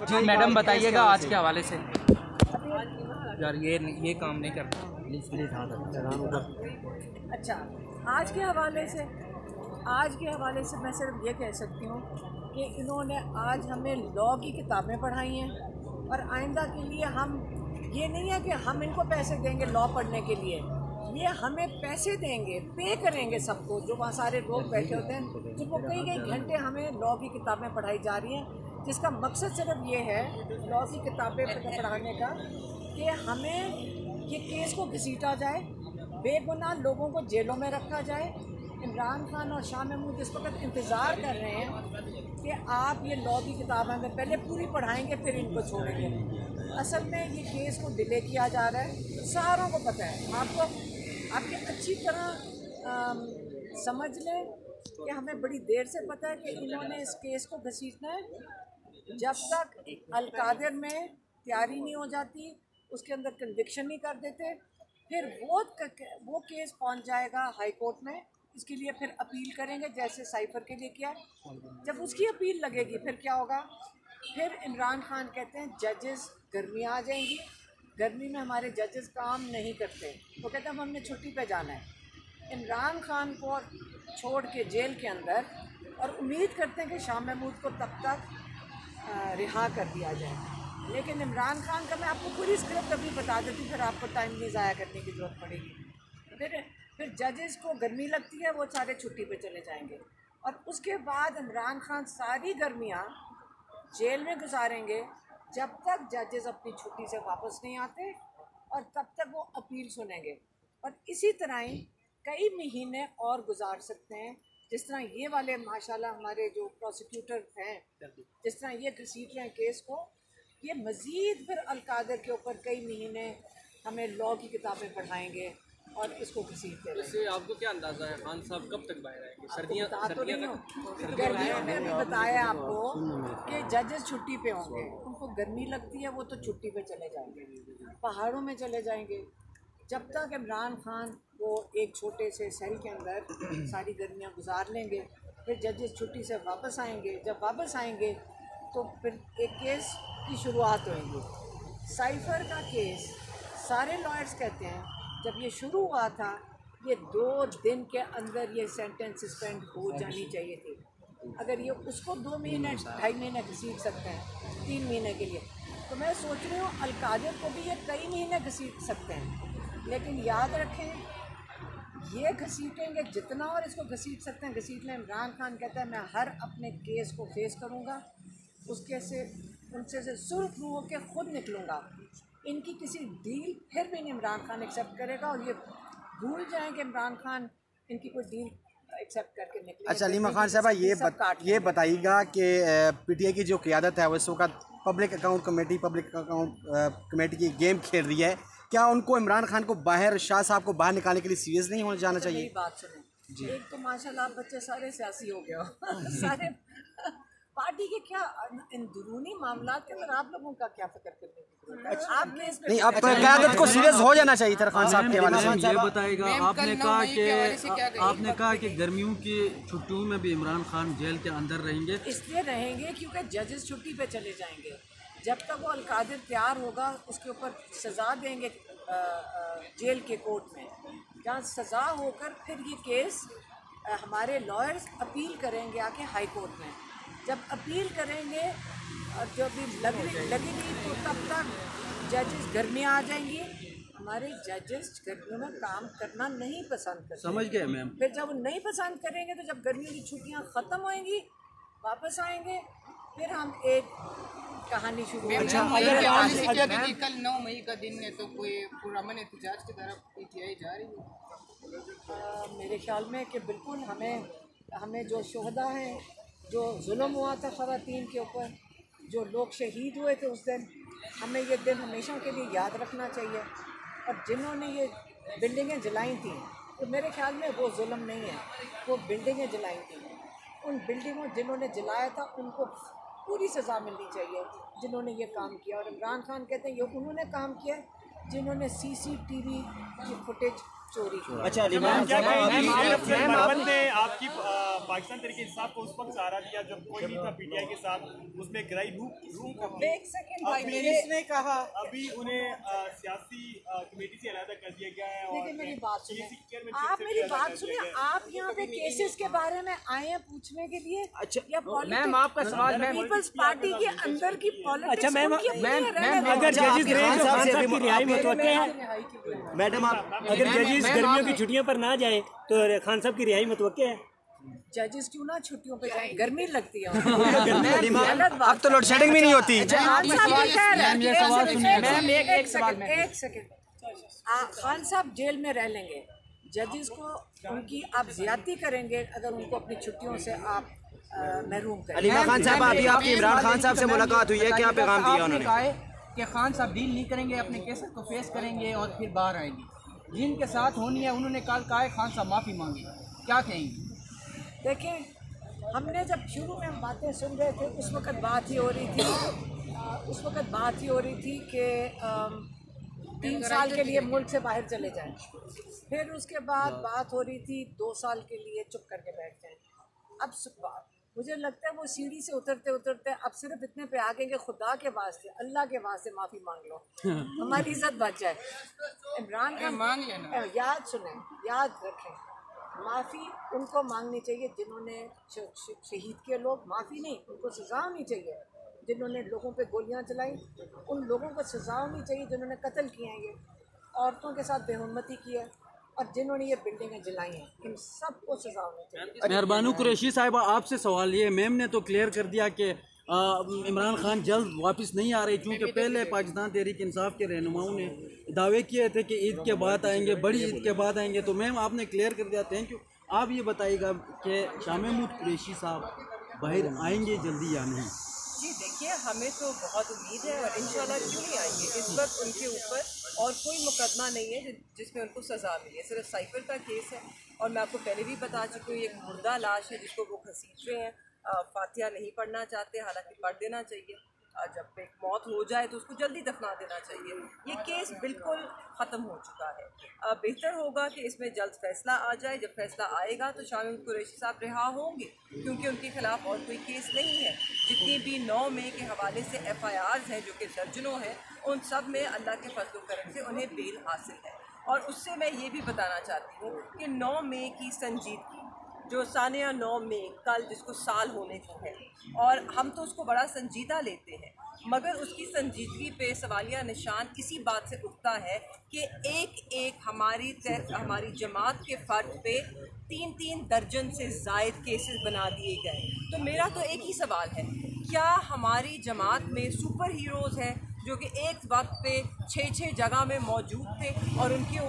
जी madam बताइएगा आज के हवाले से। यार ये काम नहीं करता, प्लीज़ प्लीज़। हाँ अच्छा, आज के हवाले से मैं सिर्फ ये कह सकती हूँ कि इन्होंने आज हमें लॉ की किताबें पढ़ाई हैं और आइंदा के लिए हम ये नहीं है कि हम इनको पैसे देंगे लॉ पढ़ने के लिए, ये हमें पैसे देंगे, पे करेंगे सबको, जो वहाँ सारे लोग बैठे होते हैं जिनको कई घंटे हमें लॉ की किताबें पढ़ाई जा रही हैं, जिसका मकसद सिर्फ ये है लॉ की किताबें पढ़ाने का कि हमें ये केस को घसीटा जाए, बेगुनाह लोगों को जेलों में रखा जाए। इमरान खान और शाह महमूद इस वक्त इंतज़ार कर रहे हैं कि आप ये लॉ की किताब हमें पहले पूरी पढ़ाएंगे फिर इनको छोड़ेंगे। असल में ये केस को डिले किया जा रहा है, सारों को पता है। आपके अच्छी तरह समझ लें कि हमें बड़ी देर से पता है कि इन्होंने इस केस को घसीटना है। जब तक अल-कादिर में तैयारी नहीं हो जाती, उसके अंदर कन्विक्शन नहीं कर देते, फिर वो केस पहुंच जाएगा हाई कोर्ट में। इसके लिए फिर अपील करेंगे, जैसे साइफर के लिए किया। जब उसकी अपील लगेगी फिर क्या होगा, फिर इमरान खान कहते हैं जजेस गर्मी आ जाएंगी, गर्मी में हमारे जजेस काम नहीं करते, वो कहते हैं हमने छुट्टी पे जाना है। इमरान खान को छोड़ के जेल के अंदर और उम्मीद करते हैं कि शाह महमूद को तब तक रिहा कर दिया जाए। लेकिन इमरान खान का मैं आपको पूरी स्क्रिप्ट अभी बता देती, फिर आपको टाइम नहीं ज़ाया करने की ज़रूरत पड़ेगी। फिर जजेस को गर्मी लगती है, वो सारे छुट्टी पे चले जाएंगे और उसके बाद इमरान खान सारी गर्मियाँ जेल में गुजारेंगे जब तक जजेस अपनी छुट्टी से वापस नहीं आते, और तब तक वो अपील सुनेंगे। और इसी तरह ही कई महीने और गुजार सकते हैं। जिस तरह ये वाले माशाल्लाह हमारे जो प्रोसिक्यूटर हैं, जिस तरह ये घसीट रहे हैं केस को, ये मज़ीद फिर अल-कादिर के ऊपर कई महीने हमें लॉ की किताबें पढ़ाएंगे और इसको घसीटते रहेंगे। इससे आपको क्या अंदाज़ा है खान साहब कब तक बाहर आएंगे? सर्दियाँ गर्मियों में भी बताया आपको कि जजेस छुट्टी पे होंगे, उनको गर्मी लगती है, वो तो छुट्टी पे चले जाएंगे, पहाड़ों में चले जाएंगे। जब तक इमरान खान वो एक छोटे से सेल के अंदर सारी गर्मियाँ गुजार लेंगे, फिर जजेस छुट्टी से वापस आएंगे। जब वापस आएंगे तो फिर एक केस की शुरुआत होगी। साइफर का केस सारे लॉयर्स कहते हैं जब ये शुरू हुआ था, ये 2 दिन के अंदर ये सेंटेंस सस्पेंड हो जानी चाहिए थी। अगर ये उसको 2 महीने 2.5 महीने घसीट सकते हैं 3 महीने के लिए, तो मैं सोच रही हूँ अल-कादिर को भी ये कई महीने घसीट सकते हैं। लेकिन याद रखें, ये घसीटेंगे जितना और इसको घसीट सकते हैं घसीट लें। इमरान खान कहता है मैं हर अपने केस को फेस करूँगा, उनसे से सुर्ख रूह होकर खुद निकलूँगा। इनकी किसी डील फिर भी नहीं इमरान खान एक्सेप्ट करेगा, और ये भूल जाएं कि इमरान खान इनकी कोई डील एक्सेप्ट करके निकले। अच्छा लीमा खान साहबा, ये बताइएगा कि पीटीआई की जो क़यादत है वो इस वक्त पब्लिक अकाउंट कमेटी की गेम खेल रही है। क्या उनको इमरान खान को शाह साहब को बाहर निकालने के लिए सीरियस नहीं होना जाना चाहिए? बात सुने, एक तो माशाल्लाह बच्चे सारे सियासी हो गए सारे पार्टी के क्या अंदरूनी मामला के अंदर आप लोगों का क्या फिक्र करने की? आपने नहीं, अब क़यादत को सीरियस हो जाना चाहिए था खान साहब के वाले से। ये बताएगा, आपने कहा कि गर्मियों की छुट्टियों में भी इमरान खान जेल के अंदर रहेंगे। इसलिए रहेंगे क्योंकि जजेस छुट्टी पे चले जाएंगे। जब तक वो अल-कादिर तैयार होगा, उसके ऊपर सज़ा देंगे जेल के कोर्ट में, जहाँ सज़ा होकर फिर ये केस हमारे लॉयर्स अपील करेंगे आके हाई कोर्ट में। जब अपील करेंगे और जब भी लगेगी तो तब तक जजेस गर्मियाँ आ जाएंगी। हमारे जजेस गर्मियों में काम करना नहीं पसंद करते। समझ गए मैम। फिर जब नहीं पसंद करेंगे तो जब गर्मियों की छुट्टियाँ ख़त्म होएंगी, वापस आएंगे, फिर हम एक कहानी शुरू करेंगे। कल 9 मई का दिन है, तो कोई पुरअमन एहतजाज की तरफ पीटीआई जा रही है? मेरे ख्याल में कि बिल्कुल हमें जो शोहदा हैं, जो जुल्म हुआ था ख़वातीन के ऊपर, जो लोग शहीद हुए थे उस दिन, हमें ये दिन हमेशा के लिए याद रखना चाहिए। और जिन्होंने ये बिल्डिंगें जलाई थी, तो मेरे ख्याल में वो जुल्म नहीं है, वो बिल्डिंगें जलाई थी। उन बिल्डिंगों जिन्होंने जलाया था उनको पूरी सज़ा मिलनी चाहिए जिन्होंने ये काम किया। और इमरान खान कहते हैं ये उन्होंने काम किया जिन्होंने CCTV की फुटेज चोरी की। अच्छा ने आपकी पाकिस्तान तरीके इंसाफ को उस वक्त सहारा दिया जब कोई नहीं था पीटीआई के साथ, उसमें गिराई रूम एक सेकंड भाई, ने कहा अभी उन्हें सियासी कमेटी से अलग कर दिया गया है। देखिए मेरी बात सुनिए, आप मेरी बात सुनिए। आप यहाँ पे केसेस के बारे में आए हैं पूछने के लिए? अच्छा मैम, आपका सवाल पीपल्स पार्टी के अंदर की पॉलिटिक्स। अच्छा मैम, अगर जजेस खान साहब की रिहाई मुतवक्के है, मैडम आप अगर जजेस गर्मियों की छुट्टियों पर ना जाए तो खान साहब की रिहाई मुतवक्के है। जजेस क्यों ना छुट्टियों पे जाएं? गर्मी लगती है। अब तो लोड शेडिंग भी नहीं होती। एक सेकंड, खान साहब जेल में रह लेंगे, जजेस को उनकी आप ज्यादती करेंगे अगर उनको अपनी छुट्टियों से आप महरूम करें। अलीमा खान साहब, अभी आपकी इमरान खान साहब से मुलाकात हुई है, क्या पैगाम दिया उन्होंने? कि खान साहब डील नहीं करेंगे, अपने केसेस को फेस करेंगे और फिर बाहर आएंगे। जिनके साथ होनी है उन्होंने कल कहा है खान साहब माफ़ी मांगी, क्या कहेंगे? देखें, हमने जब शुरू में हम बातें सुन रहे थे उस वक्त बात ही हो रही थी कि 3 साल के लिए मुल्क से बाहर चले जाएं। फिर उसके बाद बात हो रही थी 2 साल के लिए चुप करके बैठ जाएं। अब मुझे लगता है वो सीढ़ी से उतरते उतरते अब सिर्फ इतने पे आ गए कि खुदा के वास्ते, अल्लाह के वास्ते माफ़ी मांग लो, हमारी इज्जत बच जाए। इमरान खान मांग लेना, याद सुने, याद रखें, माफ़ी उनको मांगनी चाहिए जिन्होंने शहीद किए लोग, माफ़ी नहीं, उनको सज़ा होनी चाहिए। जिन्होंने लोगों पे गोलियां चलाई उन लोगों को सज़ा होनी चाहिए। जिन्होंने कत्ल किए हैं, ये औरतों के साथ बेहुरमती की है और जिन्होंने ये बिल्डिंगें जलाई हैं, इन सबको सज़ा होनी चाहिए। मेहरबानी कुरैशी साहिबा, आपसे सवाल ये, मैम ने तो क्लियर कर दिया कि इमरान खान जल्द वापस नहीं आ रहे, क्योंकि पहले पाकिस्तान तहरीक इंसाफ के रहनुमाओं ने दावे किए थे कि ईद के बाद आएंगे, बड़ी ईद के बाद आएंगे। तो मैम आपने क्लियर कर दिया, थैंक यू। आप ये बताइएगा कि शाह महमूद कुरैशी साहब बाहर आएंगे जल्दी या नहीं? जी देखिए, हमें तो बहुत उम्मीद है और इंशाल्लाह क्यों नहीं आएंगे। इस वक्त उनके ऊपर और कोई मुकदमा नहीं है जिसमें उनको सज़ा मिली है, सिर्फ साइफर का केस है। और मैं आपको पहले भी बता चुकी हूँ, एक मुर्दा लाश है जिसको वो घसीट रहे हैं, फातिहा नहीं पढ़ना चाहते, हालांकि पढ़ देना चाहिए। जब एक मौत हो जाए तो उसको जल्दी दफना देना चाहिए। ये केस बिल्कुल ख़त्म हो चुका है। बेहतर होगा कि इसमें जल्द फैसला आ जाए। जब फैसला आएगा तो शाह महमूद कुरैशी साहब रिहा होंगे, क्योंकि उनके खिलाफ और कोई केस नहीं है। जितनी भी 9 मई के हवाले से FIRs हैं, जो कि दर्जनों हैं, उन सब में अल्लाह के फजल करम से उन्हें बेल हासिल है। और उससे मैं ये भी बताना चाहती हूँ कि 9 मई की संजीदगी, जो सानिया 9 मई कल जिसको साल होने को है, और हम तो उसको बड़ा संजीदा लेते हैं, मगर उसकी संजीदगी पे सवालिया निशान इसी बात से उठता है कि एक हमारी जमात के फ़र्द पे 3-3 दर्जन से ज़ायद केसेस बना दिए गए। तो मेरा तो एक ही सवाल है, क्या हमारी जमात में सुपर हीरोज़ हैं जो कि एक वक्त पे 6-6 जगह में मौजूद थे और उनके